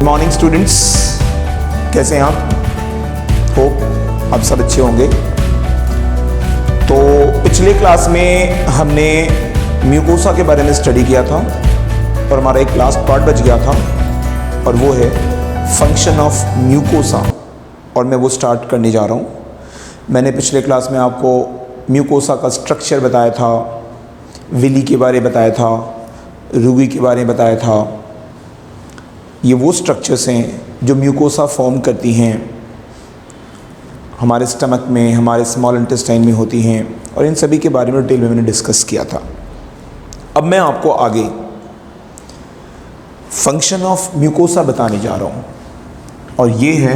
Morning students, कैसे हैं आप? होप आप सब अच्छे होंगे। तो पिछले क्लास में हमने म्यूकोसा के बारे में स्टडी किया था और हमारा एक लास्ट पार्ट बच गया था और वो है फंक्शन ऑफ म्यूकोसा, और मैं वो स्टार्ट करने जा रहा हूँ। मैंने पिछले क्लास में आपको म्यूकोसा का स्ट्रक्चर बताया था, विली के बारे में बताया था, रूगी के बारे में बताया था। ये वो स्ट्रक्चर्स हैं जो म्यूकोसा फॉर्म करती हैं, हमारे स्टमक में, हमारे स्मॉल इंटेस्टाइन में होती हैं, और इन सभी के बारे में डिटेल में मैंने डिस्कस किया था। अब मैं आपको आगे फंक्शन ऑफ म्यूकोसा बताने जा रहा हूँ, और ये है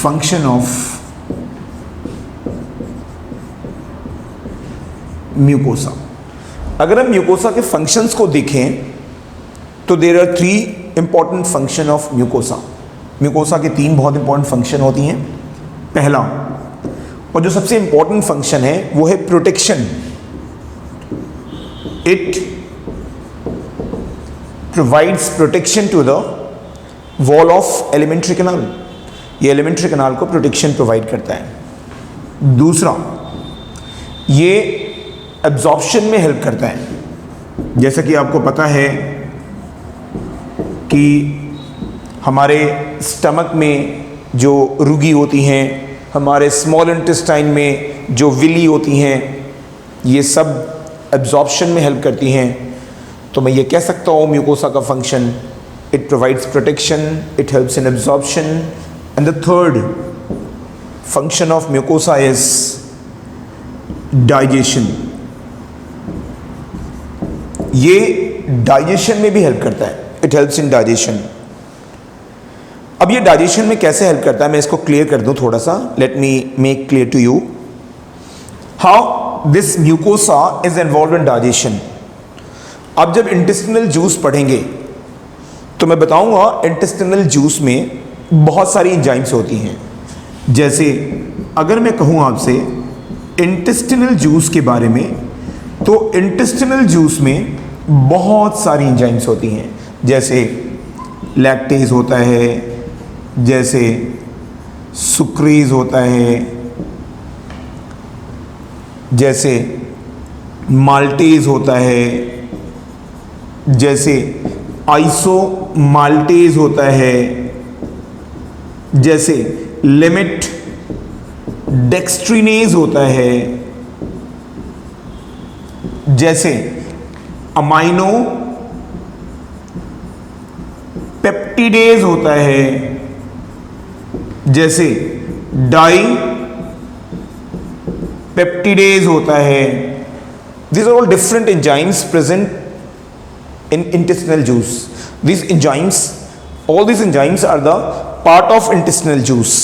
फंक्शन ऑफ म्यूकोसा। अगर हम म्यूकोसा के फंक्शंस को देखें तो there are 3 important function of mucosa. Mucosa के 3 बहुत इंपॉर्टेंट फंक्शन होती हैं। पहला और जो सबसे इंपॉर्टेंट फंक्शन है वो है protection. It provides protection to the wall of alimentary canal. ये एलिमेंट्री कैनाल को प्रोटेक्शन प्रोवाइड करता है। दूसरा, ये एब्जॉर्प्शन में हेल्प करता है। जैसा कि आपको पता है कि हमारे स्टमक में जो रुगी होती हैं, हमारे स्मॉल इंटेस्टाइन में जो विली होती हैं, ये सब एब्जॉर्प्शन में हेल्प करती हैं। तो मैं ये कह सकता हूँ म्यूकोसा का function, it provides protection, it helps in absorption, and the third function of mucosa is digestion. ये डाइजेशन में भी हेल्प करता है, इट हेल्प्स इन डाइजेशन। अब ये डाइजेशन में कैसे हेल्प करता है मैं इसको क्लियर कर दूं थोड़ा सा। Let me make clear to you how this mucosa is involve in digestion. अब जब इंटेस्टिनल जूस पढ़ेंगे तो मैं बताऊंगा इंटेस्टिनल जूस में बहुत सारी एंजाइम्स होती हैं। जैसे अगर मैं कहूं आपसे इंटेस्टिनल जूस के बारे में, तो इंटेस्टिनल जूस में बहुत सारी एंजाइम्स होती हैं। जैसे लैक्टेज होता है, जैसे सुक्रेज होता है, जैसे माल्टेज होता है, जैसे आइसोमाल्टेज होता है, जैसे लिमिट डेक्स्ट्रीनेज होता है, जैसे अमाइनो पेप्टिडेज होता है, जैसे डाई पेप्टिडेज होता है। These are all different enzymes present in intestinal juice. These enzymes, all these enzymes are the part of intestinal juice.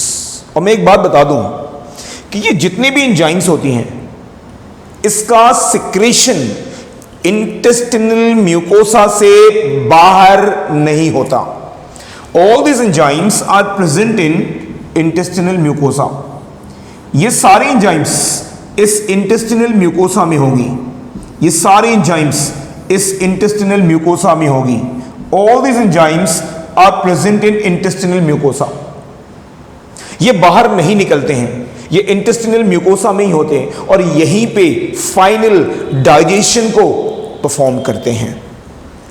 और मैं एक बात बता दूं कि ये जितने भी एंजाइम्स होती हैं, इसका सिक्रेशन इंटेस्टिनल म्यूकोसा से बाहर नहीं होता। All this enzymes are present in intestinal mucosa. ये सारे एंजाइम्स इस इंटेस्टिनल म्यूकोसा में होंगी। ये सारे एंजाइम्स इस इंटेस्टिनल म्यूकोसा में होगी। All this enzymes are present in intestinal mucosa. ये बाहर नहीं निकलते हैं, ये इंटेस्टिनल म्यूकोसा में ही होते हैं और यहीं पे फाइनल डाइजेशन को परफॉर्म करते हैं।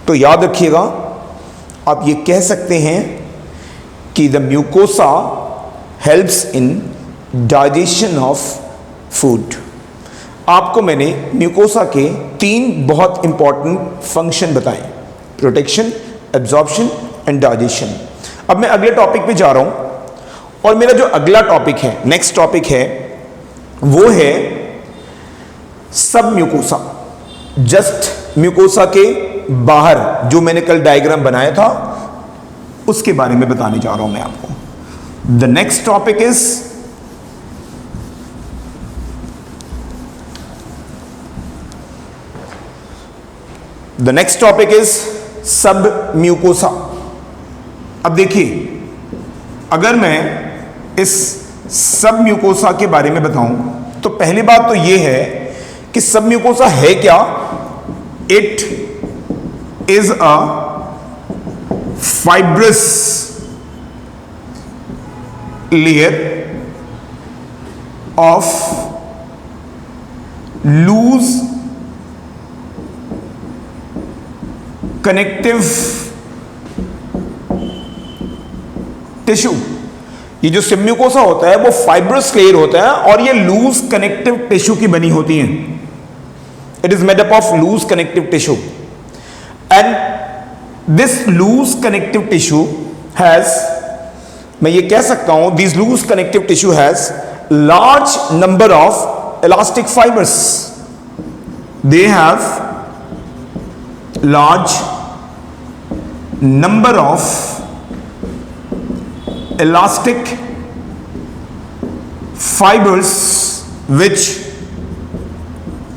तो याद रखिएगा, आप ये कह सकते हैं कि the mucosa helps in digestion of food. आपको मैंने म्यूकोसा के 3 बहुत इंपॉर्टेंट फंक्शन बताए, प्रोटेक्शन, एब्जॉर्प्शन एंड डाइजेशन। अब मैं अगले टॉपिक पे जा रहा हूं, और मेरा जो अगला टॉपिक है, नेक्स्ट टॉपिक है, वो है सब म्यूकोसा। जस्ट म्यूकोसा के बाहर जो मैंने कल डायग्राम बनाया था उसके बारे में बताने जा रहा हूं मैं आपको। द नेक्स्ट टॉपिक इज सब म्यूकोसा। अब देखिए, अगर मैं इस सब म्यूकोसा के बारे में बताऊं तो पहली बात तो यह है कि सब म्यूकोसा है क्या। It is a fibrous layer of loose connective tissue. ये जो सबम्यूकोसा होता है वो फाइब्रस लेयर होता है और ये लूज कनेक्टिव टिश्यू की बनी होती है। It is made up of loose connective tissue and this loose connective tissue has, मैं ये कह सकता हूं, this loose connective tissue has large number of elastic fibres. They have large number of elastic fibers which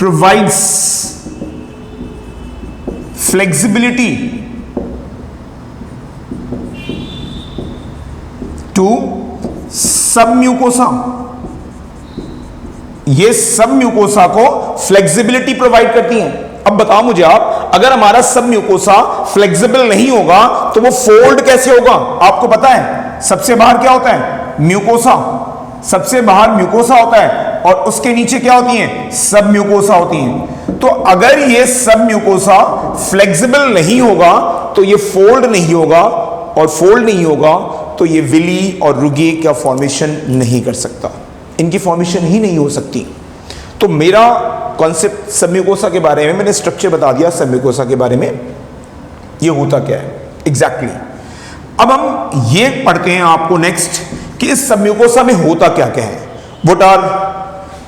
provides flexibility to submucosa। ये submucosa को flexibility provide करती हैं। अब बताओ मुझे आप, अगर हमारा सबम्यूकोसा फ्लेक्सिबल नहीं होगा तो वो फोल्ड कैसे होगा? आपको पता है सबसे बाहर क्या होता है? म्यूकोसा। सबसे बाहर म्यूकोसा होता है और उसके नीचे क्या होती है? सबम्यूकोसा होती है। तो अगर ये सबम्यूकोसा फ्लेक्सिबल नहीं होगा तो ये फोल्ड नहीं होगा, और फोल्ड नहीं होगा तो ये विली और रुगे का फॉर्मेशन नहीं कर सकता, इनकी फॉर्मेशन ही नहीं हो सकती। तो मेरा कॉन्सेप्ट सबम्यूकोसा के बारे में, मैंने स्ट्रक्चर बता दिया सबम्यूकोसा के बारे में, ये होता क्या है एग्जैक्टली। अब हम ये पढ़ते हैं आपको नेक्स्ट कि इस सबम्यूकोसा में होता क्या क्या है, what are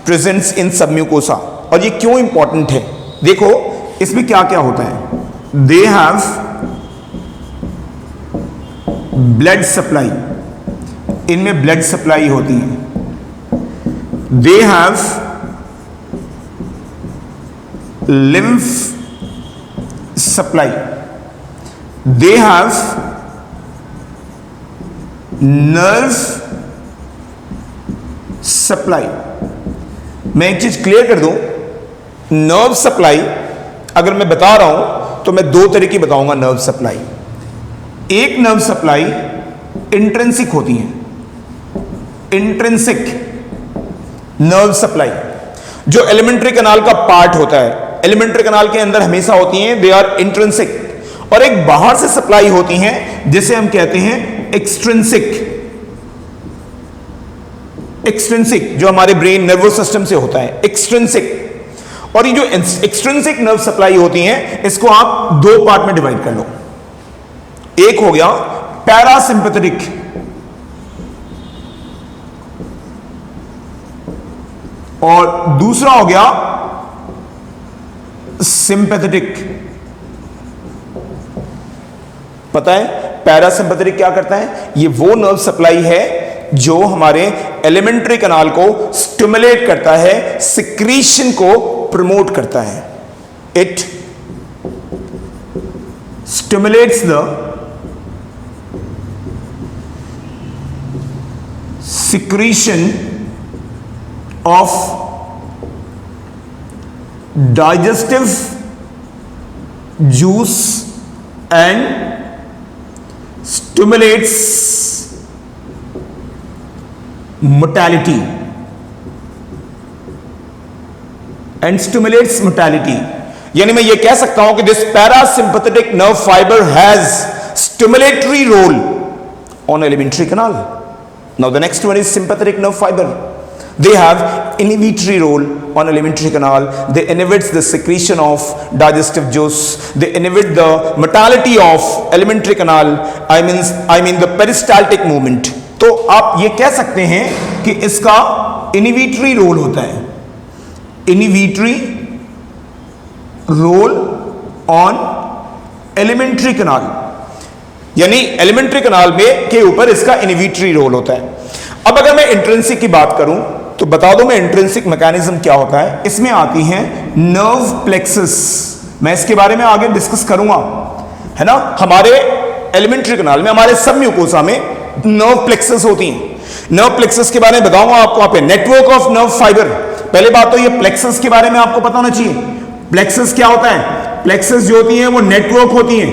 presents in submucosa, और ये क्यों इंपॉर्टेंट है। देखो इसमें क्या क्या होता है। दे हैव ब्लड सप्लाई, इनमें ब्लड सप्लाई होती है। They have lymph supply, they have nerve supply। मैं एक चीज क्लियर कर दूं, नर्व सप्लाई अगर मैं बता रहा हूं तो मैं दो तरह की बताऊंगा नर्व सप्लाई। एक नर्व सप्लाई इंट्रिंसिक होती है, इंट्रिंसिक नर्व सप्लाई जो एलिमेंट्री कनाल का पार्ट होता है, एलिमेंट्री कनाल के अंदर हमेशा होती हैं, दे आर इंट्रिंसिक। और एक बाहर से सप्लाई होती हैं जिसे हम कहते हैं एक्सट्रिंसिक। एक्सट्रिंसिक जो हमारे ब्रेन नर्वस सिस्टम से होता है, एक्सट्रिंसिक। और ये जो एक्सट्रिंसिक नर्व सप्लाई होती हैं इसको आप दो पार्ट में डिवाइड कर लो। एक हो गया पैरासिम्पैथेटिक, और दूसरा हो गया सिंपैथेटिक। पता है पैरासिम्पैथेटिक क्या करता है? ये वो नर्व सप्लाई है जो हमारे एलिमेंट्री कनाल को स्टिमुलेट करता है, सिक्रीशन को प्रमोट करता है। It stimulates the secretion of digestive juice and stimulates motility यानी मैं ये कह सकता हूं कि this parasympathetic nerve fibre has stimulatory roll on elementary kanal. Now the next one is sympathetic nerve fibre. They have inhibitory role on alimentary canal. They inhibit the secretion of digestive juice. They inhibit the motility of alimentary canal. I mean the peristaltic movement. तो आप ये कह सकते हैं कि इसका inhibitory role होता है, inhibitory role on alimentary canal, यानी एलिमेंट्री कनाल में के ऊपर इसका इनहिबिटरी रोल होता है। अब अगर मैं इंट्रिंसिक की बात करूं तो बता दो मैं इंट्रिंसिक मैकेनिज्म क्या होता है। इसमें आती हैं नर्व प्लेक्सस, मैं इसके बारे में आगे डिस्कस करूंगा, है ना। हमारे एलिमेंट्री कनाल में, हमारे सबम्यूकोसा में नर्व प्लेक्सस होती हैं। नर्व प्लेक्सस के बारे में बताऊंगा आपको वहां पे, नेटवर्क ऑफ नर्व फाइबर। पहले बात तो ये प्लेक्सस के बारे में आपको पता होना चाहिए। प्लेक्सस क्या होता है? प्लेक्सस जो होती हैं वो नेटवर्क होती हैं,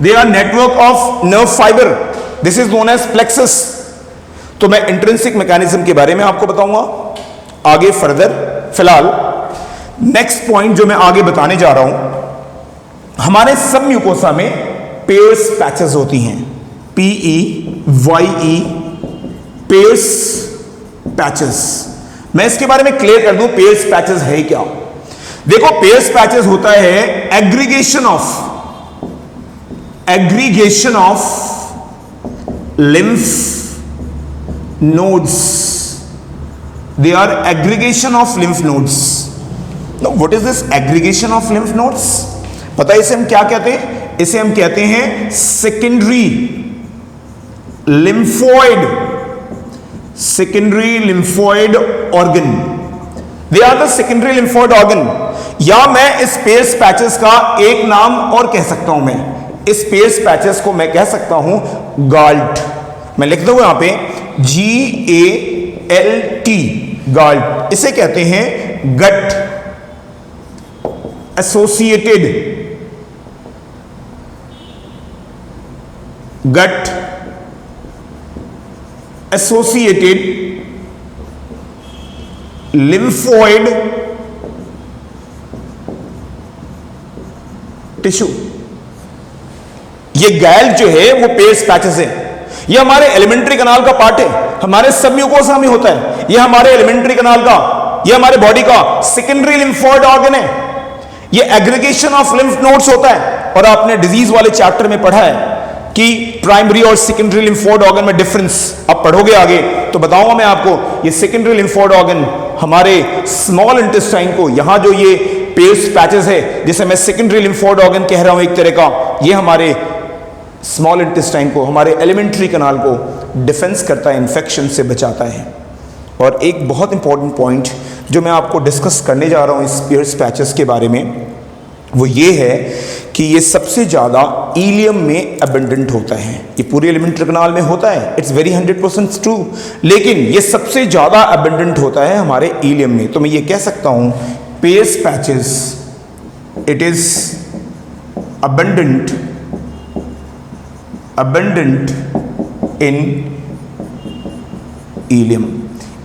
they are network of nerve fibre, this is known as plexus. तो मैं इंट्रिंसिक मैकेनिज्म के बारे में आपको बताऊंगा आगे फर्दर। फिलहाल नेक्स्ट पॉइंट जो मैं आगे बताने जा रहा हूं, हमारे सब म्यूकोसा में पेयर्स पैचेस होती हैं, PEYE पेयर्स पैचेस। मैं इसके बारे में क्लियर कर दूं पेयर्स पैचेस है क्या। देखो पेयर्स पैचेस होता है aggregation of lymph nodes, they are aggregation of lymph nodes. Now what is this aggregation of lymph nodes? पता है इसे हम क्या कहते हैं? इसे हम कहते हैं secondary lymphoid organ. They are the secondary lymphoid organ. या मैं इस पेयर्स पैचेस का एक नाम और कह सकता हूं, मैं इस पेयर्स पैचेस को मैं कह सकता हूं गाल्ट। मैं लिख दूं यहां पे GALT, गाल्ट। इसे कहते हैं गट एसोसिएटेड lymphoid टिश्यू। ये गैल्ट जो है वो पेयर्स पैचेस है, ये हमारे एलिमेंट्री कनाल का पार्ट है, हमारे सब म्यूकोसा में होता है, ये हमारे एलिमेंट्री कनाल का, ये हमारे बॉडी का सेकेंडरी लिम्फोइड ऑर्गन है। ये एग्रीगेशन ऑफ लिम्फ नोड्स होता है, और आपने डिजीज वाले चैप्टर में पढ़ा है कि प्राइमरी और सेकेंडरी लिम्फोइड ऑर्गन में डिफरेंस। अब पढ़ोगे आगे तो बताऊंगा मैं आपको। ये सेकेंडरी लिम्फोइड ऑर्गन हमारे स्मॉल इंटेस्टाइन को, यहां जो ये पेयर्स पैचेस है जिसे मैं सेकेंडरी लिम्फोइड ऑर्गन कह रहा हूं एक तरह का, ये हमारे स्मॉल इंटेस्टाइन को, हमारे एलिमेंट्री कनाल को डिफेंस करता है, इन्फेक्शन से बचाता है। और एक बहुत इंपॉर्टेंट पॉइंट जो मैं आपको डिस्कस करने जा रहा हूं इस पेयर्स पैचेस के बारे में, वो ये है कि ये सबसे ज़्यादा इलियम में अबेंडेंट होता है। ये पूरे एलिमेंट्री कनाल में होता है, इट्स वेरी 100% ट्रू, लेकिन ये सबसे ज़्यादा अबेंडेंट होता है हमारे इलियम में। तो मैं ये कह सकता हूं Peyer's patches it is abundant in ileum.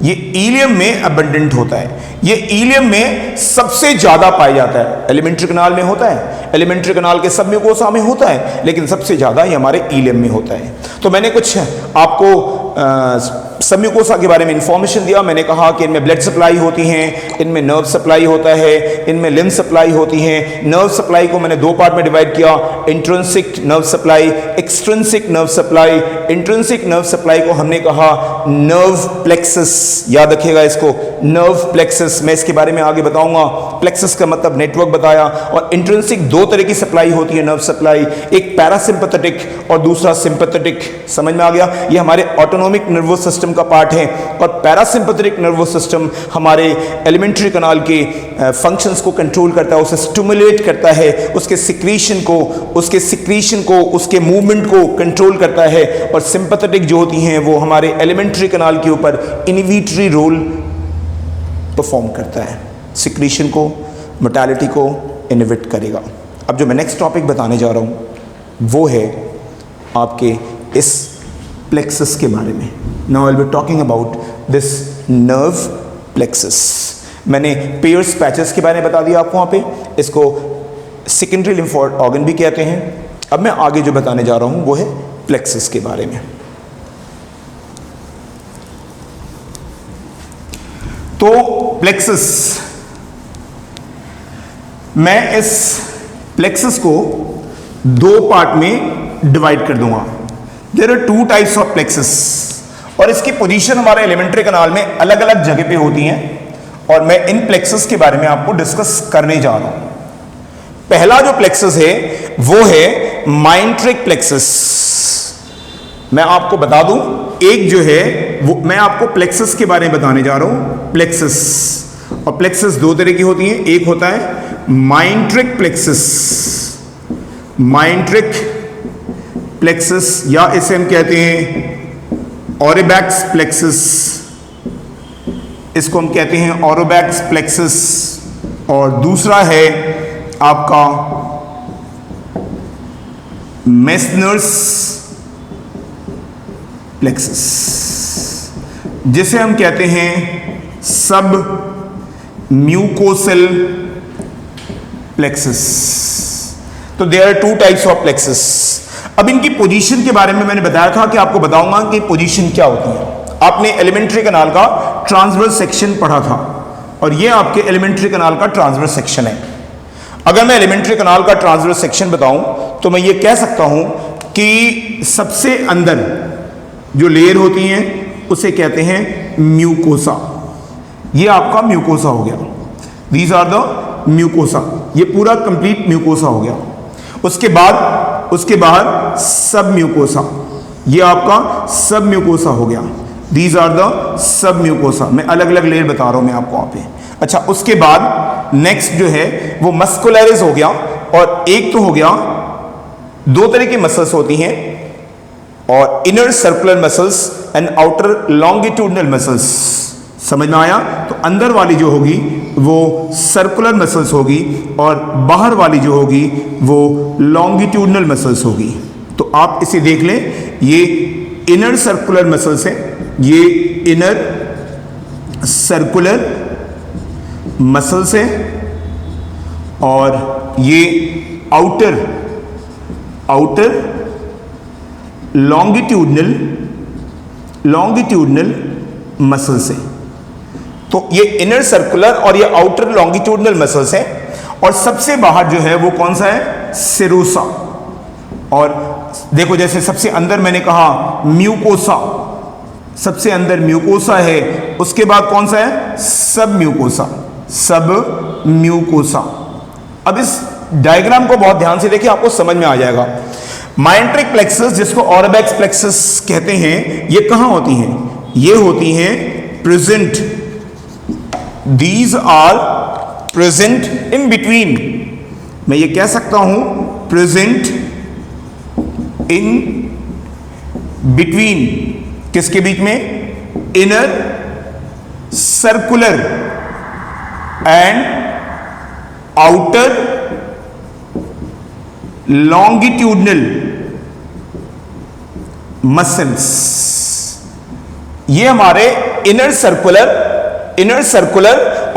ये इलियम में अबंडेंट होता है, ये इलियम में सबसे ज्यादा पाया जाता है। एलिमेंट्री कनाल में होता है, एलिमेंट्री कनाल के सब म्यूकोसा में होता है, लेकिन सबसे ज्यादा ये हमारे इलियम में होता है। तो मैंने कुछ आपको सब म्यूकोसा के बारे में इंफॉर्मेशन दिया। मैंने कहा कि इनमें ब्लड सप्लाई होती हैं, इनमें नर्व सप्लाई होता है, इनमें लिम्फ सप्लाई होती हैं। नर्व सप्लाई को मैंने दो पार्ट में डिवाइड किया, intrinsic nerve supply, extrinsic nerve supply. Intrinsic nerve supply को हमने कहा नर्व प्लेक्सस, याद रखिएगा इसको, नर्व प्लेक्सस। मैं इसके बारे में आगे बताऊंगा। प्लेक्सस का मतलब नेटवर्क बताया। और इंट्रिंसिक दो तरह की सप्लाई होती है नर्व सप्लाई, एक पैरासिम्पैथेटिक और दूसरा सिंपैथेटिक। समझ में आ गया? ये हमारे ऑटोनोमिक नर्वस सिस्टम का पार्ट है, और पैरासिम्पैथेटिक नर्वस सिस्टम हमारे एलिमेंट्री कनाल के फंक्शंस को कंट्रोल करता है, उसे स्टिमुलेट करता है, उसके सिक्रीशन को, उसके मूवमेंट को कंट्रोल करता है। और सिंपैथेटिक जो होती हैं वो हमारे एलिमेंट्री कनाल के ऊपर इनहिबिटरी रोल परफॉर्म करता है, सिक्रीशन को, मोटालिटी को इनहिबिट करेगा। अब जो मैं नेक्स्ट टॉपिक बताने जा रहा हूं वो है आपके इस प्लेक्सस के बारे में। Now I will be talking about this nerve plexus. मैंने पेयर्स पैचेस के बारे में बता दिया आपको वहाँ पे, इसको सेकेंडरी लिम्फोइड ऑर्गन भी कहते हैं। अब मैं आगे जो बताने जा रहा हूँ वो है प्लेक्सस के बारे में। तो प्लेक्सस, मैं इस प्लेक्सस को दो पार्ट में डिवाइड कर दूंगा। There are two types of plexus, और इसकी पोजीशन हमारे एलिमेंट्री कनाल में अलग अलग जगह पे होती हैं, और मैं इन प्लेक्सस के बारे में आपको डिस्कस करने जा रहा हूं। पहला जो प्लेक्सस है वो है माइंट्रिक प्लेक्सस। मैं आपको बता दूं, एक जो है वो मैं आपको प्लेक्सस के बारे में बताने जा रहा हूं, प्लेक्सस। और प्लेक्सस दो तरह की होती हैं, एक होता है माइंट्रिक प्लेक्सस, माइंट्रिक प्लेक्सस, या इसे हम कहते हैं ऑरिबैक्स प्लेक्सस, इसको हम कहते हैं ऑरोबैक्स प्लेक्सस। और दूसरा है आपका मेसनर्स प्लेक्सस, जिसे हम कहते हैं सब म्यूकोसल प्लेक्सस। तो there are two types of plexus. अब इनकी पोजीशन के बारे में मैंने बताया था कि आपको बताऊंगा कि पोजीशन क्या होती है। आपने एलिमेंट्री कैनाल का ट्रांसवर्स सेक्शन पढ़ा था और ये आपके एलिमेंट्री कैनाल का ट्रांसवर्स सेक्शन है। अगर मैं एलिमेंट्री कैनाल का ट्रांसवर्स सेक्शन बताऊं तो मैं ये कह सकता हूं कि सबसे अंदर जो लेयर होती हैं उसे कहते हैं म्यूकोसा। ये आपका म्यूकोसा हो गया, दीज आर द म्यूकोसा, ये पूरा कंप्लीट म्यूकोसा हो गया। उसके बाहर सब म्यूकोसा, ये आपका सब म्यूकोसा हो गया, these are the submucosa. मैं अलग अलग लेयर बता रहा हूं मैं आपको वहां पे। अच्छा, उसके बाद नेक्स्ट जो है वो मस्कुलरिस हो गया, और एक तो हो गया, दो तरह की मसल्स होती हैं, और inner circular muscles and outer longitudinal muscles. समझ में आया? तो अंदर वाली जो होगी वो सर्कुलर मसल्स होगी और बाहर वाली जो होगी वो लॉन्गिट्यूडनल मसल्स होगी। तो आप इसे देख लें, ये इनर सर्कुलर मसल्स है, ये इनर सर्कुलर मसल्स है, और ये आउटर लॉन्गिट्यूडनल मसल्स है। तो ये इनर सर्कुलर और ये आउटर लॉन्गिट्यूडनल मसल्स हैं, और सबसे बाहर जो है वो कौन सा है? सेरोसा। और देखो, जैसे सबसे अंदर मैंने कहा म्यूकोसा, सबसे अंदर म्यूकोसा है, उसके बाद कौन सा है? सब म्यूकोसा, सब म्यूकोसा। अब इस डायग्राम को बहुत ध्यान से देखिए, आपको समझ में आ जाएगा। माइंट्रिक प्लेक्सस, जिसको ऑरबैक्स प्लेक्सस कहते हैं, ये कहां होती हैं? ये होती हैं present, these are present in between. मैं ये कह सकता हूं प्रेजेंट इन बिटवीन, किसके बीच में? Inner circular and outer longitudinal muscles. ये हमारे इनर सर्कुलर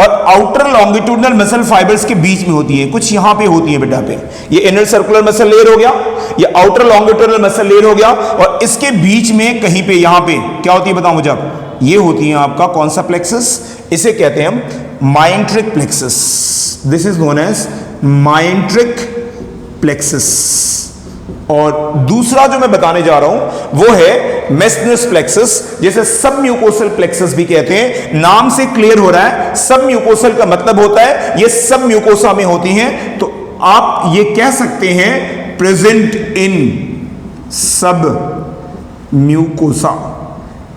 और आउटर लॉन्गिट्यूडनल मसल फाइबर्स के बीच में होती है, कुछ यहां पे होती है बेटा पे। ये इनर सर्कुलर मसल लेयर हो गया, ये आउटर लॉन्गिट्यूडनल मसल लेयर हो गया, और इसके बीच में कहीं पे यहां पे क्या होती है बताओ मुझे? ये होती है आपका कौन सा प्लेक्सस? इसे कहते हैं हम myenteric plexus. This is known as myenteric plexus. और दूसरा जो मैं बताने जा रहा हूं वो है मेसनर्स प्लेक्सस, जिसे सब म्यूकोसल प्लेक्सस भी कहते हैं। नाम से क्लियर हो रहा है, सब म्यूकोसल का मतलब होता है ये सब म्यूकोसा में होती हैं। तो आप ये कह सकते हैं प्रेजेंट इन सब म्यूकोसा,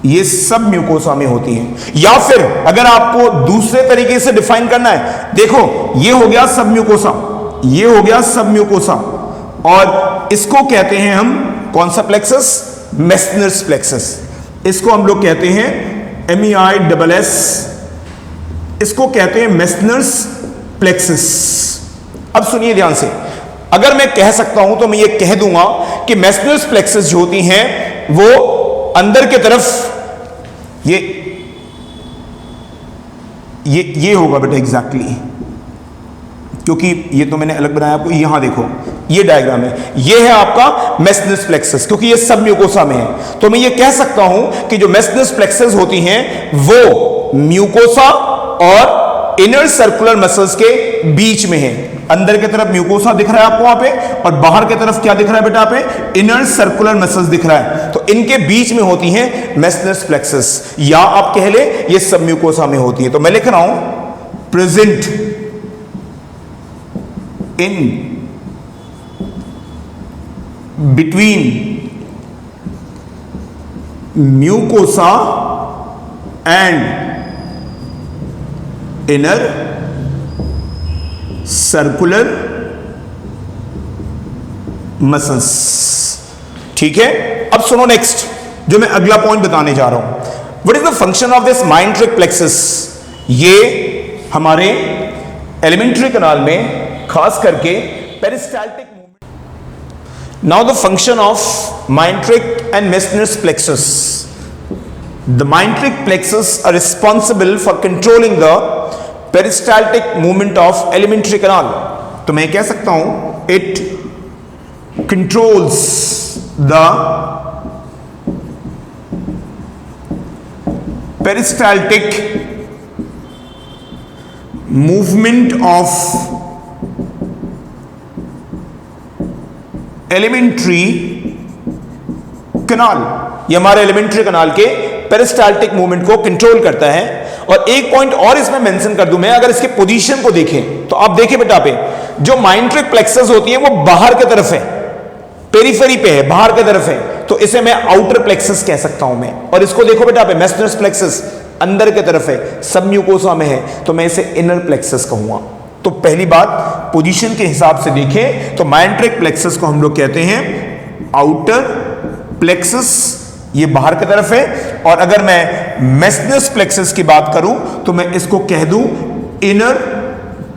ये सब म्यूकोसा में होती हैं। या फिर अगर आपको दूसरे तरीके से डिफाइन करना है, देखो ये हो गया सब म्यूकोसा, ये हो गया सब म्यूकोसा, और इसको कहते हैं हम कौन सा प्लेक्सस? मेसनर्स प्लेक्सस। इसको हम लोग कहते हैं MEISS, इसको कहते हैं मेसनर्स प्लेक्सस। अब सुनिए ध्यान से, अगर मैं कह सकता हूं तो मैं ये कह दूंगा कि मेसनर्स प्लेक्सस जो होती हैं वो अंदर की तरफ ये होगा बेटा एग्जैक्टली, क्योंकि ये तो मैंने अलग बनाया आपको। यहां देखो, ये डायग्राम है, ये है आपका मेसनर्स प्लेक्सस, क्योंकि ये सब म्यूकोसा में है। तो मैं ये कह सकता हूं कि जो मेसनर्स प्लेक्सस होती हैं वो म्यूकोसा और इनर सर्कुलर मसल्स के बीच में है। अंदर की तरफ म्यूकोसा दिख रहा है आपको वहां पे, और बाहर की तरफ क्या दिख रहा है बेटा पे? इनर सर्कुलर मसल्स दिख रहा है। तो इनके बीच में होती हैं मेसनर्स प्लेक्सस, या आप कह ले ये सब म्यूकोसा में होती है। तो मैं लिख रहा हूं present in between mucosa and inner circular muscles। ठीक है, अब सुनो नेक्स्ट जो मैं अगला पॉइंट बताने जा रहा हूं। What is the function of this myenteric plexus? ये हमारे एलिमेंट्री कैनाल में खास करके peristaltic movement. Now the function of myenteric and Meissner's plexus. The myenteric plexus are responsible for controlling the peristaltic movement of alimentary canal. तो मैं कह सकता हूं it controls the peristaltic movement of alimentary canal. ये हमारे alimentary canal के peristaltic movement को control करता है. और एक पॉइंट और इसमें मेंशन कर दूं मैं, अगर इसके पोजीशन को देखें तो आप देखिए बेटा पे जो माइंट्रिक प्लेक्सस होती है वो बाहर की तरफ है, पेरिफेरी पे है, बाहर की तरफ है, तो इसे मैं आउटर प्लेक्सस कह सकता हूं मैं. और इसको देखो बेटा पे मेसनर्स प्लेक्सस अंदर की तरफ है, सब म्यूकोसा में है, तो मैं इसे इनर प्लेक्सस कहूंगा. तो पहली बात पोजीशन के हिसाब से देखें तो माइंट्रिक प्लेक्सस को हम लोग कहते हैं आउटर प्लेक्सस, ये बाहर की तरफ है. और अगर मैं मेसनर्स प्लेक्सस की बात करूं तो मैं इसको कह दूं इनर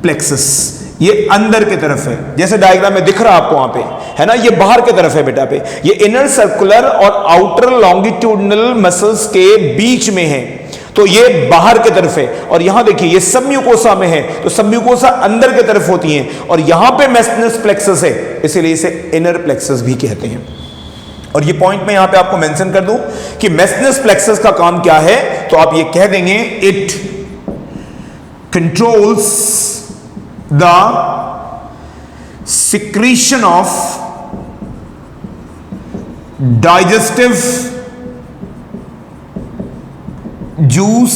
प्लेक्सस, ये अंदर की तरफ है. जैसे डायग्राम में दिख रहा है आपको वहां पे, है ना, ये बाहर की तरफ है बेटा पे. ये इनर सर्कुलर और आउटर लॉन्गिट्यूडनल मसल्स के बीच में है, तो ये बाहर की तरफ है. और यहां देखिए ये सब म्यूकोसा में है, तो सब म्यूकोसा अंदर की तरफ होती हैं. और यहां पे मेसनर्स प्लेक्सस है, इसीलिए इसे इनर प्लेक्सस भी कहते हैं. और ये पॉइंट मैं यहां पे आपको मेंशन कर दूं कि मेसनर्स प्लेक्सस का काम क्या है, तो आप ये कह देंगे it controls the secretion of digestive juice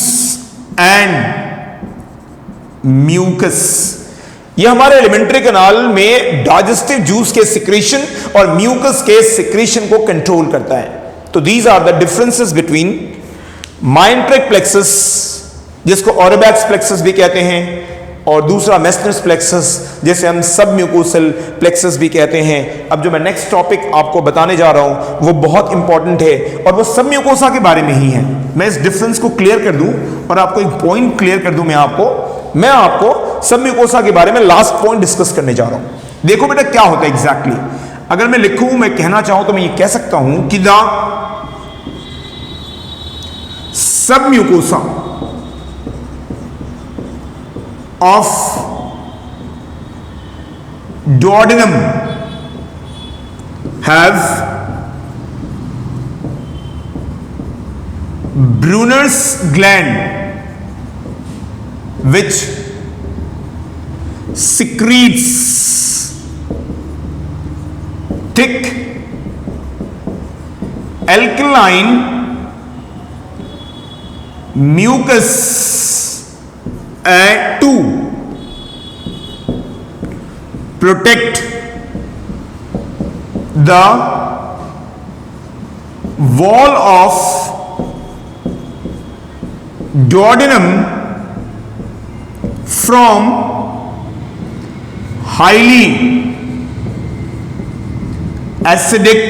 and mucus. ये हमारे एलिमेंट्री कैनाल में डाइजेस्टिव जूस के सिक्रीशन और म्यूकस के सिक्रीशन को कंट्रोल करता है. तो these are the differences between myenteric plexus, जिसको ओरोबैक्स प्लेक्सस भी कहते हैं, और दूसरा मेसनर्स प्लेक्सस, जिसे हम सब म्यूकोसल प्लेक्सस भी कहते हैं. अब जो मैं नेक्स्ट टॉपिक आपको बताने जा रहा हूं वो बहुत इंपॉर्टेंट है और वो सब म्यूकोसा के बारे में ही है. मैं इस डिफरेंस को क्लियर कर दूं और आपको एक पॉइंट क्लियर कर दूं. मैं आपको सब म्यूकोसा के बारे में लास्ट पॉइंट डिस्कस करने जा रहा हूं. देखो बेटा क्या होता है एग्जैक्टली. अगर मैं लिखूं, मैं कहना चाहूं तो मैं ये कह सकता हूं कि the sub mucosa of duodenum have Brunner's gland which secretes thick alkaline mucus to protect the wall of duodenum from highly acidic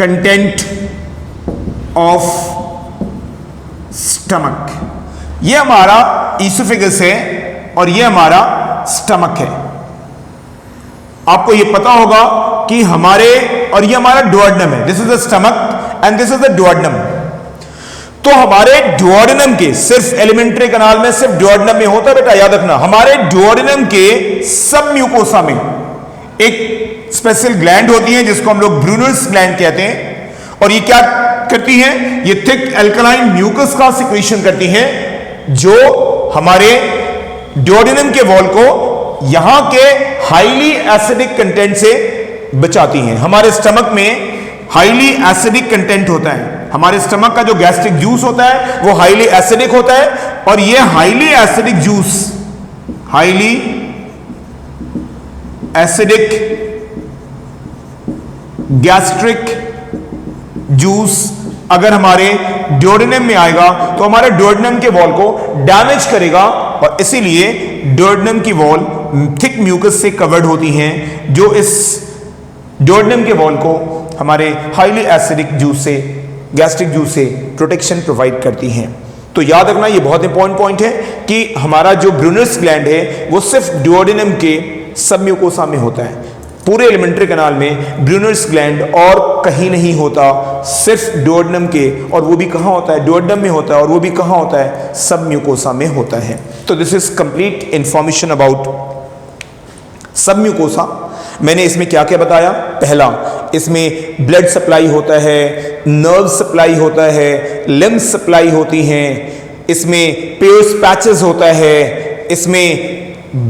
content of stomach. ये हमारा ईसोफेगस है और ये हमारा स्टमक है. आपको ये पता होगा कि हमारे, और ये हमारा डुओडेनम है. This is the stomach and this is the duodenum. तो हमारे डुओडेनम के, सिर्फ एलिमेंट्री कैनाल में सिर्फ डुओडेनम में होता है बेटा, याद रखना. हमारे डुओडेनम के सब म्यूकोसा में एक स्पेशल ग्लैंड होती है जिसको हम लोग ब्रूनर्स ग्लैंड कहते हैं. और ये क्या करती हैं? ये थिक एल्कलाइन म्यूकस का सिक्रीशन करती हैं जो हमारे डुओडेनम के वॉल को यहां के हाईली एसिडिक कंटेंट से बचाती हैं. हमारे स्टमक में हाईली एसिडिक कंटेंट होता है. हमारे स्टमक का जो गैस्ट्रिक जूस होता है वो हाईली एसिडिक होता है. और ये highly acidic juice, highly acidic gastric juice अगर हमारे डुओडेनम में आएगा तो हमारे डुओडेनम के वॉल को डैमेज करेगा. और इसीलिए डुओडेनम की वॉल थिक म्यूकस से कवर्ड होती हैं जो इस डुओडेनम के वॉल को हमारे हाईली एसिडिक जूस से, गैस्ट्रिक जूस से प्रोटेक्शन प्रोवाइड करती हैं. तो याद रखना ये बहुत इंपॉर्टेंट पॉइंट है कि हमारा जो ब्रूनर्स ग्लैंड है वो सिर्फ डुओडेनम के सब म्यूकोसा में होता है। पूरे एलिमेंट्री कैनाल में ब्रूनर्स ग्लैंड और कहीं नहीं होता, सिर्फ डुओडेनम के, और वो भी कहाँ होता है, डुओडेनम में होता है, और वो भी कहाँ होता है, सब म्यूकोसा में होता है। तो this is complete information about सब म्यूकोसा। मैंने इसमें क्या क्या बताया, पहला इसमें ब्लड सप्लाई होता है, नर्व सप्लाई होता है, लिम्स सप्लाई होती हैं, इसमें पेयर्स पैचेस होता है, इसमें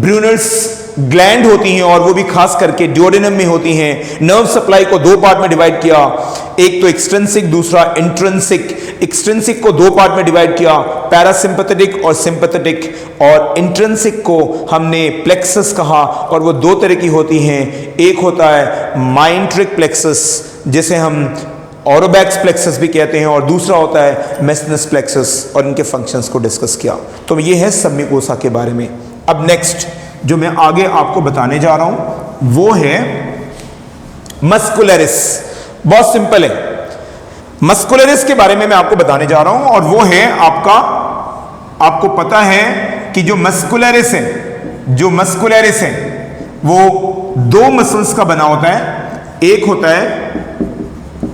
ब्रूनर्स ग्लैंड होती हैं और वो भी खास करके ड्यूओडेनम में होती हैं। नर्व सप्लाई को दो पार्ट में डिवाइड किया, एक तो एक्सट्रिंसिक, दूसरा इंट्रिंसिक। एक्सट्रिंसिक को दो पार्ट में डिवाइड किया, पैरासिम्पैथेटिक और सिंपैथेटिक, और इंट्रिंसिक को हमने प्लेक्सस कहा, और वो दो तरह की होती हैं। एक होता है माइंट्रिक प्लेक्सस जिसे हम ऑरोबैक्स प्लेक्सस भी कहते हैं, और दूसरा होता है मेसनस प्लेक्सस, और इनके फंक्शंस को डिस्कस किया। तो ये है सब म्यूकोसा के बारे में। अब नेक्स्ट जो मैं आगे आपको बताने जा रहा हूं वो है मस्कुलरिस। बहुत सिंपल है, मस्कुलरिस के बारे में मैं आपको बताने जा रहा हूं, और वो है आपको पता है कि जो मस्कुलरिस है वो दो मसल्स का बना होता है। एक होता है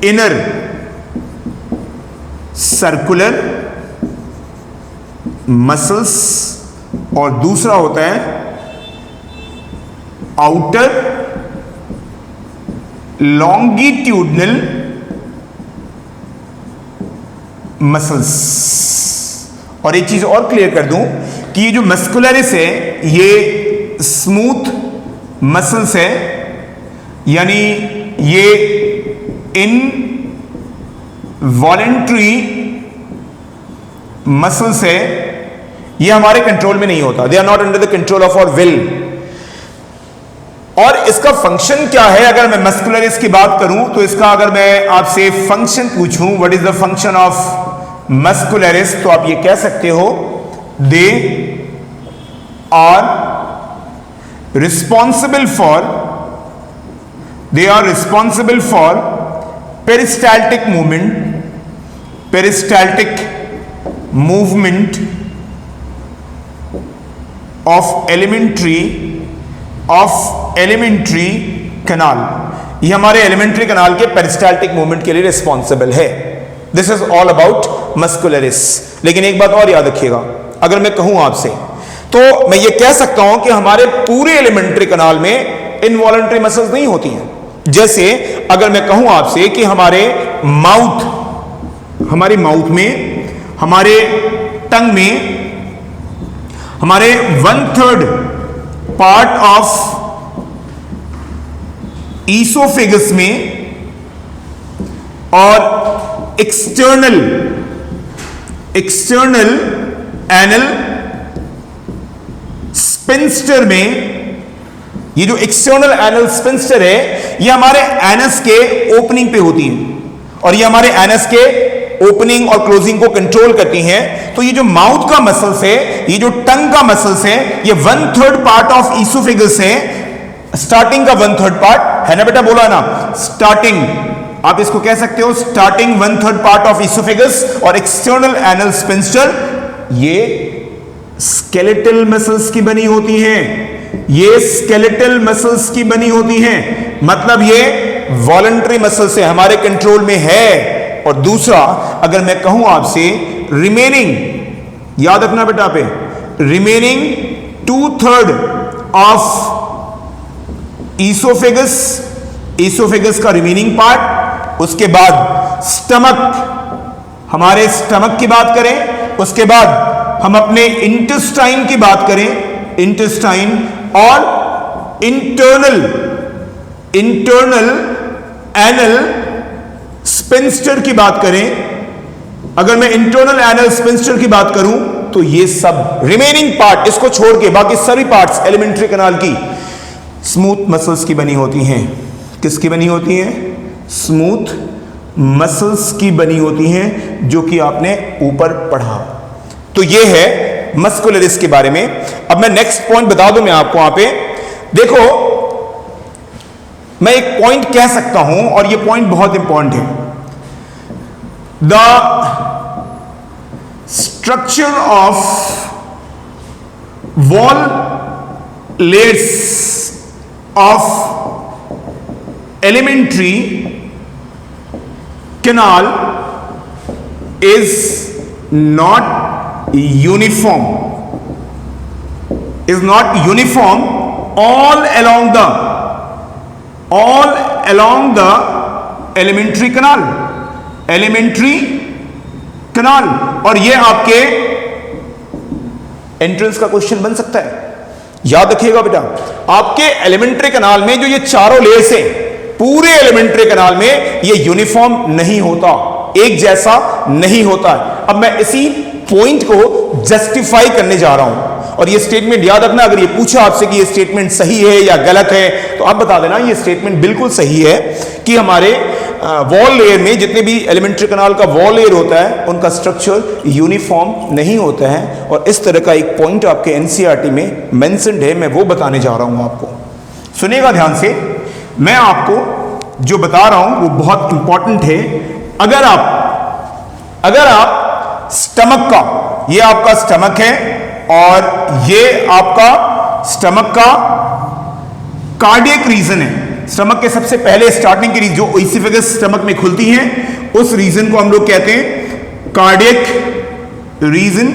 इनर सर्कुलर मसल्स और दूसरा होता है आउटर लॉन्गिट्यूडनल मसल्स। और एक चीज और क्लियर कर दूं कि ये जो मस्कुलरिस है ये स्मूथ मसल्स है, यानी ये इनवॉलेंट्री मसल्स है, ये हमारे कंट्रोल में नहीं होता, they are not under the control of our will. और इसका फंक्शन क्या है, अगर मैं मस्कुलरिस की बात करूं तो इसका अगर मैं आपसे फंक्शन पूछूं, what is the function of muscularis, तो आप ये कह सकते हो they are responsible for peristaltic movement of alimentary canal. ये हमारे एलिमेंट्री कैनाल के पेरिस्टाल्टिक मूवमेंट के लिए रिस्पॉन्सिबल है। This is all about muscularis. लेकिन एक बात और याद रखिएगा, अगर मैं कहूं आपसे तो मैं ये कह सकता हूं कि हमारे पूरे एलिमेंट्री कैनाल में इनवॉलंटरी मसल्स नहीं होती हैं। जैसे अगर मैं कहूं आपसे कि हमारे माउथ में, हमारे टंग में, हमारे 1/3 पार्ट ऑफ ईसोफेगस में और एक्सटर्नल एनल स्पिंस्टर में, ये जो एक्सटर्नल एनल स्पिंस्टर है ये हमारे एनस के ओपनिंग पे होती है, और ये हमारे एनस के ओपनिंग और क्लोजिंग को कंट्रोल करती हैं। तो ये जो माउथ का मसल्स है, ये जो टंग का मसल्स है, ये 1/3 पार्ट ऑफ ईसोफेगस है। स्टार्टिंग का 1/3 पार्ट है ना बेटा, बोला ना स्टार्टिंग, आप इसको कह सकते हो स्टार्टिंग 1/3 पार्ट ऑफ ईसोफेगस और एक्सटर्नल एनल स्पिंस्टर, ये स्केलेटल मसल्स की बनी होती हैं। ये स्केलेटल मसल्स की बनी होती हैं, मतलब ये वॉलंटरी मसल्स है, हमारे कंट्रोल में है। और दूसरा अगर मैं कहूं आपसे रिमेनिंग, याद रखना बेटा पे, रिमेनिंग 2/3 ऑफ ईसोफेगस का रिमेनिंग पार्ट, उसके बाद स्टमक, हमारे स्टमक की बात करें, उसके बाद हम अपने इंटेस्टाइन की बात करें, इंटेस्टाइन, और इंटरनल एनल स्पिंस्टर की बात करें। अगर मैं इंटरनल एनल स्पिंस्टर की बात करूं तो ये सब रिमेनिंग पार्ट, इसको छोड़ के बाकी सभी पार्ट्स एलिमेंट्री कैनाल की स्मूथ मसल्स की बनी होती हैं। किसकी बनी होती हैं? स्मूथ मसल्स की बनी होती हैं, जो कि आपने ऊपर पढ़ा। तो ये है मस्कुलरिस के बारे में। अब मैं नेक्स्ट पॉइंट बता दूं मैं आपको, वहां पे देखो, मैं एक पॉइंट कह सकता हूं और ये पॉइंट बहुत इंपॉर्टेंट है। The structure of wall layers of elementary canal is not uniform, all along the elementary canal। और ये आपके एंट्रेंस का क्वेश्चन बन सकता है, याद रखिएगा बेटा। आपके एलिमेंट्री कैनाल में जो ये चारों लेयर्स हैं, पूरे एलिमेंट्री कैनाल में ये यूनिफॉर्म नहीं होता, एक जैसा नहीं होता। अब मैं इसी पॉइंट को जस्टिफाई करने जा रहा हूं, और ये स्टेटमेंट याद रखना, अगर ये पूछा आपसे कि ये स्टेटमेंट सही है या गलत है, तो आप बता देना ये स्टेटमेंट बिल्कुल सही है कि हमारे वॉल लेयर में जितने भी एलिमेंट्री कैनाल का वॉल लेयर होता है उनका स्ट्रक्चर यूनिफॉर्म नहीं होता है। और इस तरह का एक पॉइंट आपके एनसीईआरटी में मेंशन्ड है, मैं वो बताने जा रहा हूं आपको। सुनिएगा ध्यान से, मैं आपको जो बता रहा हूं वो बहुत इंपॉर्टेंट है। अगर आप स्टमक का, ये आपका स्टमक है और ये आपका स्टमक का कार्डियक रीजन है। स्टमक के सबसे पहले स्टार्टिंग की जो ओइसिफेगस स्टमक में खुलती है उस रीजन को हम लोग कहते हैं कार्डियक रीजन।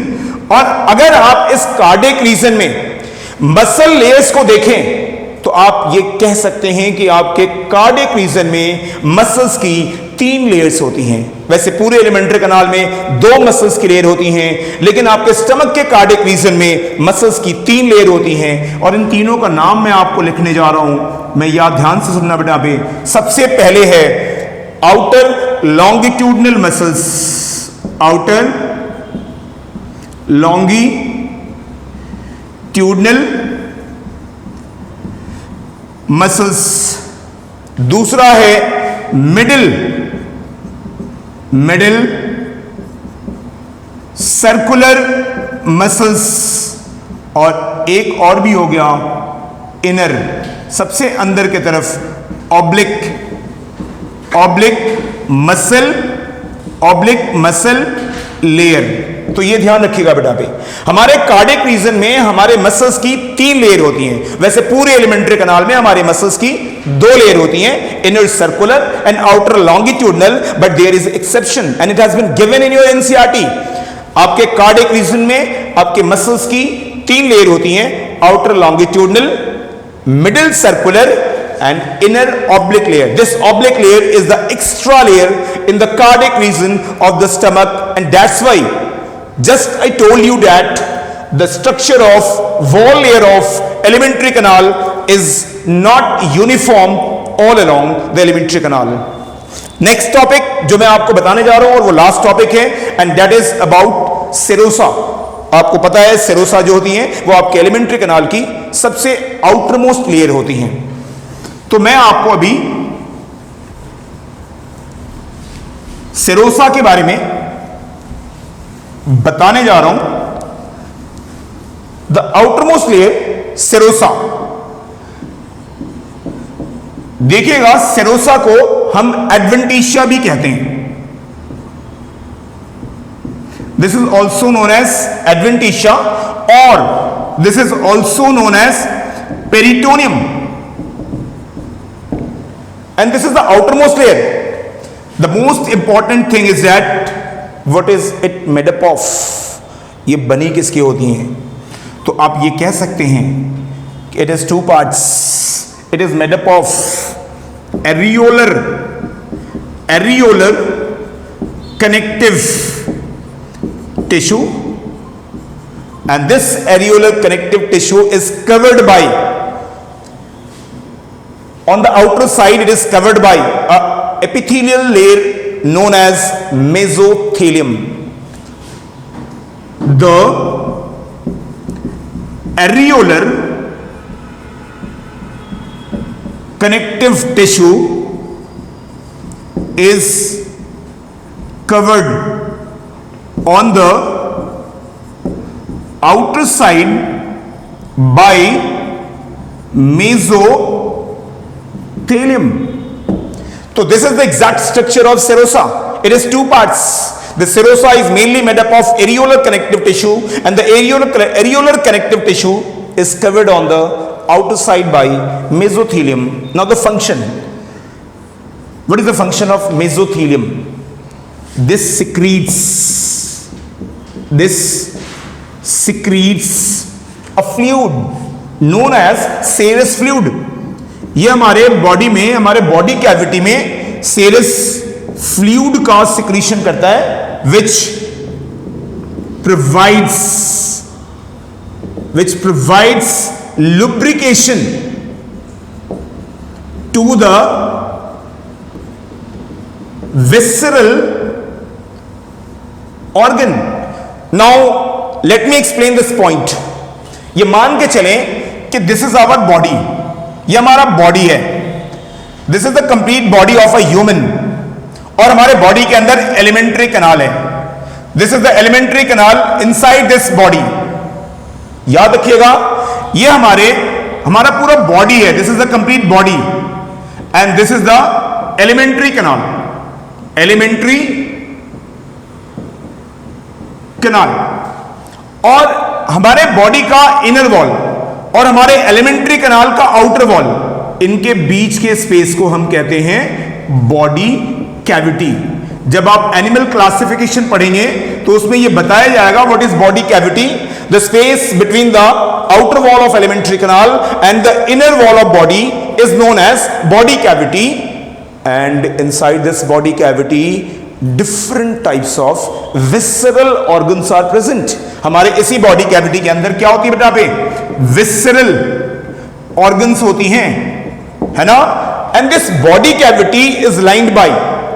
और अगर आप इस कार्डियक रीजन में मसल लेयर्स को देखें तो आप ये कह सकते हैं कि आपके कार्डियक रीजन में मसल्स की 3 लेयर्स होती हैं। वैसे पूरे एलिमेंट्री कैनाल में 2 मसल्स की लेयर होती हैं, लेकिन आपके स्टमक के कार्डियक रीजन में मसल्स की 3 लेयर होती हैं। और इन तीनों का नाम मैं आपको लिखने जा रहा हूं, मैं याद ध्यान से सुनना बेटा। पे सबसे पहले है outer longitudinal muscles, outer longitudinal muscles. दूसरा है मिडिल सर्कुलर मसल्स, और एक और भी हो गया इनर, सबसे अंदर की तरफ ऑब्लिक मसल लेयर। तो ये ध्यान रखिएगा बेटा। पे हमारे कार्डियक रीजन में हमारे मसल्स की 3 लेयर होती हैं। वैसे पूरे एलिमेंट्री कैनाल में हमारे मसल्स की 2 लेयर होती हैं, inner circular and outer longitudinal, but there is exception and it has been given in your NCERT. आपके कार्डियक रीजन में आपके मसल्स की 3 लेयर होती हैं, outer longitudinal, middle circular and inner oblique layer. This oblique layer is the extra layer in the cardiac region of the stomach, and that's why just I told you that the structure of wall layer of alimentary canal is not uniform all along the alimentary canal. Next topic जो मैं आपको बताने जा रहा हूं और वो last topic है, and that is about serosa. आपको पता है सेरोसा जो होती हैं वो आपके एलिमेंट्री कैनाल की सबसे आउटरमोस्ट लेयर होती हैं। तो मैं आपको अभी सेरोसा के बारे में बताने जा रहा हूं। The outermost layer serosa. देखिएगा सेरोसा को हम एडवेंटिशिया भी कहते हैं। This is also known as adventitia, और this is also known as peritoneum, and this is the outermost layer. The most important thing is that what is it made up of? ये बनी किसकी होती हैं? तो आप ये कह सकते हैं कि it is 2 parts. It is made up of areolar connective tissue, and this areolar connective tissue is covered by, on the outer side it is covered by a epithelial layer known as mesothelium. The areolar connective tissue is covered on the outer side by mesothelium. So this is the exact structure of serosa. It is 2 parts. The serosa is mainly made up of areolar connective tissue, and the areolar connective tissue is covered on the outer side by mesothelium. Now the function. What is the function of mesothelium? This secretes a fluid known as serous fluid. ये हमारे body में, हमारे body cavity में सेरस fluid का secretion करता है, which provides lubrication to the visceral organ. Now let me explain this point. ये मान के चलें कि this is our body, ये हमारा बॉडी है, this is the complete body of a human, और हमारे बॉडी के अंदर एलिमेंट्री कैनाल है. This is the alimentary canal inside this body. याद रखिएगा, ये हमारा पूरा बॉडी है. This is the complete body and this is the alimentary canal. Alimentary canal और हमारे बॉडी का इनर वॉल और हमारे एलिमेंट्री कैनाल का आउटर वॉल, इनके बीच के स्पेस को हम कहते हैं बॉडी कैविटी. जब आप एनिमल क्लासिफिकेशन पढ़ेंगे तो उसमें यह बताया जाएगा what is body cavity. The space between the outer wall of alimentary canal and the inner wall of body is known as body cavity. And inside this body cavity different types of visceral organs are present. हमारे इसी body cavity के अंदर क्या होती है बेटा पे? Visceral organs होती हैं, है ना. And this body cavity is lined by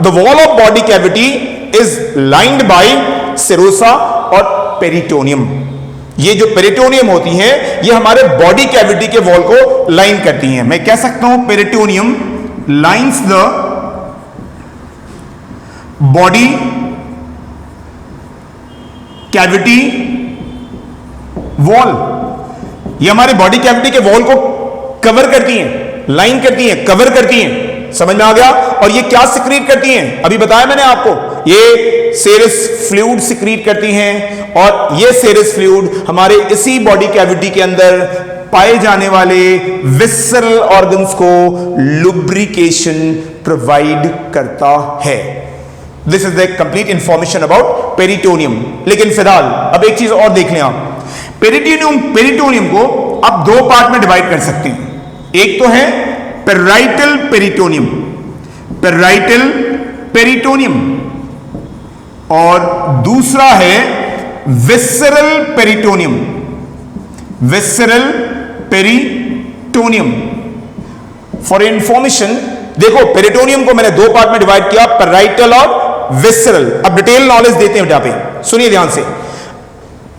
the wall of body cavity is lined by serosa और पेरिटोनियम. ये जो पेरिटोनियम होती हैं ये हमारे बॉडी कैविटी के वॉल को लाइन करती हैं. मैं कह सकता हूं peritoneum lines the body cavity wall. ये हमारे बॉडी कैविटी के वॉल को कवर करती हैं, लाइन करती हैं, कवर करती हैं. समझ में आ गया. और ये क्या सिक्रीट करती हैं? अभी बताया मैंने आपको, ये सेरस फ्लूइड सिक्रीट करती हैं और ये सेरस फ्लूइड हमारे इसी बॉडी कैविटी के अंदर पाए जाने वाले विसरल ऑर्गन्स को लुब्रिकेशन प्रोवाइड करता है. This is the complete information about peritoneum. लेकिन फिलहाल अब एक चीज और देख लें आप. पेरिटोनियम को आप दो पार्ट में डिवाइड कर सकते हैं. एक तो है पेराइटल पेरिटोनियम, पेराइटल पेरिटोनियम, और दूसरा है visceral peritoneum, visceral peritoneum. For information देखो, पेरिटोनियम को मैंने दो पार्ट में डिवाइड किया, पेराइटल और विसरल. अब डिटेल नॉलेज देते हैं बेटा पे, सुनिए ध्यान से.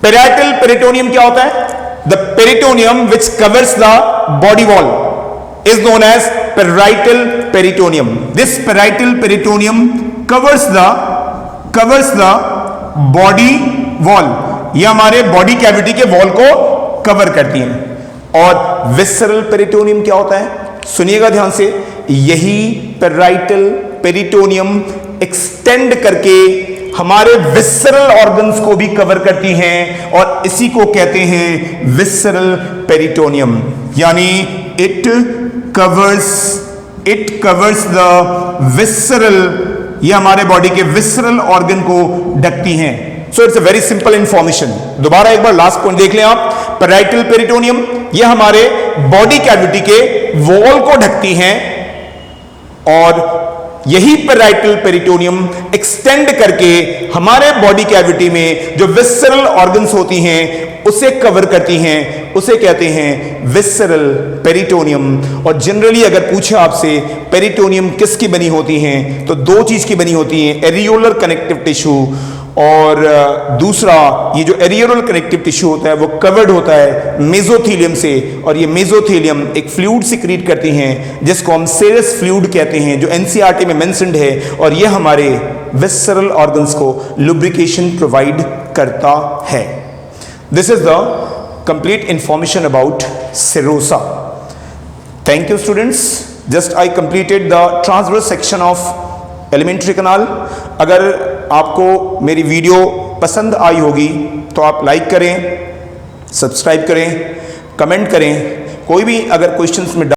पेराइटल पेरिटोनियम क्या होता है? The peritoneum which covers the body wall is known as parietal peritoneum. This parietal peritoneum covers the body wall. ये हमारे बॉडी कैविटी के वॉल को कवर करती हैं. और विसरल पेरिटोनियम क्या होता है? सुनिएगा ध्यान से. यही पेराइटल पेरिटोनियम एक्सटेंड करके हमारे विसरल ऑर्गन्स को भी कवर करती हैं और इसी को कहते हैं विसरल पेरिटोनियम. यानी इट कवर्स द विसरल, ये हमारे बॉडी के विसरल ऑर्गन को ढकती हैं. So it's a very simple information. दोबारा एक बार लास्ट पॉइंट देख लें आप. पेराइटल पेरिटोनियम ये हमारे बॉडी कैविटी के वॉल को ढकती हैं और यही पेराइटल पेरिटोनियम एक्सटेंड करके हमारे बॉडी कैविटी में जो विसरल ऑर्गन्स होती हैं उसे कवर करती हैं. उसे कहते हैं विसरल पेरिटोनियम. और जनरली अगर पूछे आपसे पेरिटोनियम किसकी बनी होती हैं तो दो चीज की बनी होती हैं, एरियोलर कनेक्टिव टिश्यू और दूसरा ये जो एरियोलर कनेक्टिव टिश्यू होता है वो कवर्ड होता है मेसोथेलियम से. और ये मेसोथेलियम एक फ्लूइड सिक्रीट करती हैं जिसको हम सेरस फ्लूइड कहते हैं, जो एनसीईआरटी में मेंशन्ड है. और ये हमारे विसरल ऑर्गन्स को लुब्रिकेशन प्रोवाइड करता है. This is the complete information about serosa. Thank you students. Just I completed the transverse section of elementary canal. अगर आपको मेरी वीडियो पसंद आई होगी तो आप लाइक करें, सब्सक्राइब करें, कमेंट करें. कोई भी अगर क्वेश्चंस में